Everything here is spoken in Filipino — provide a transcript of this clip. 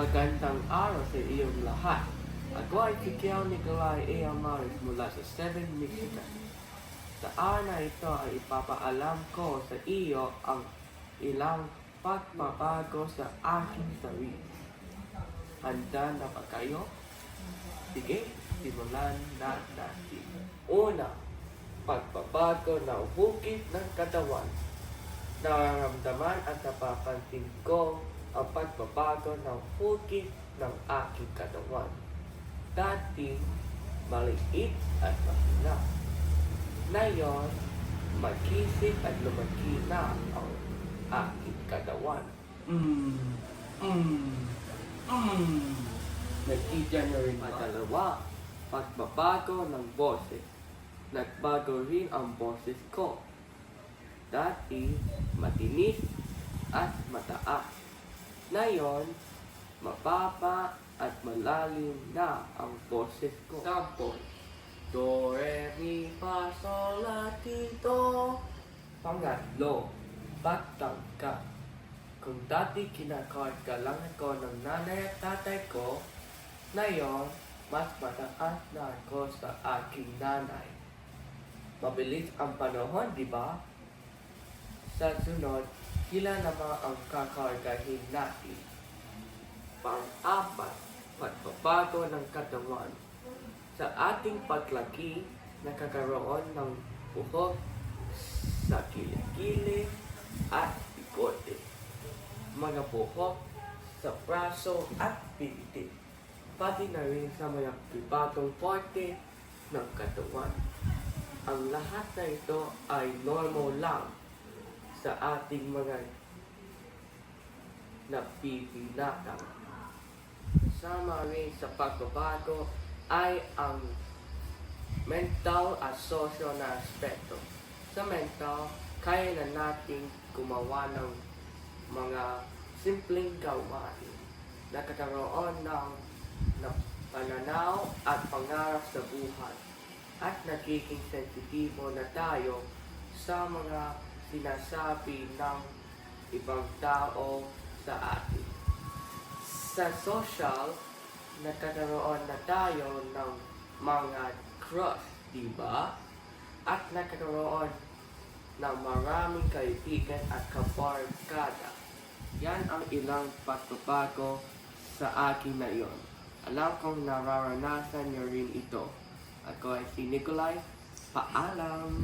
Magandang araw sa iyong lahat. Ako ay si Kiao Nicolay A. Amaris mula sa 7 Michigan. Sa araw na ito ay ipapaalam ko sa iyo ang ilang pagbabago sa aking sarili. Handa na ba kayo? Sige, simulan na natin. Una, pagbabago ng hukit ng katawan. Nararamdaman at napapansin ko ang pagbabago ng hukit ng aking katawan. Dati, maliit at mahina. Ngayon, makisig at lumaki na ang aking katawan. Nakita niyo rin ang dalawa, pagbabago ng boses. Nagbago rin ang boses ko. Dati, matinis at mataas. Ngayon, mababa at malalim na ang boses ko. Sample, Do, Re, Mi, Fa, Sol, La, Ti, Do. Pangatlo, pagtangka. Kung dati kinakart-galang ako ng nanay at tatay ko, ngayon, mas mataas na ako sa aking nanay. Mabilis ang panahon, di ba? Sa sunod, kila naman ang kakargahin natin. Pang-apat, pagbabago ng katawan. Sa ating paglaki, nakakaroon ng buhok sa kilikili at bigote. Mga buhok sa braso at pinti. Pati na rin sa mga pribadong parte ng katawan. Ang lahat na ito ay normal lang sa ating mga napipinatang. Sama rin sa pagbabago ay ang mental at social na aspekto. Sa mental, kaya na nating gumawa ng mga simpleng gawain. Nakakaroon ng pananaw at pangarap sa buhay. At nagiging sensitibo na tayo sa mga sinasabi ng ibang tao sa atin. Sa social, nagkakaroon na tayo ng mga crush, di ba? At nagkakaroon ng maraming kaibigan at kabarkada. Yan ang ilang pagbabago sa akin na iyon. Alam kong nararanasan niyo rin ito. Ako ay si Nicolay. Paalam!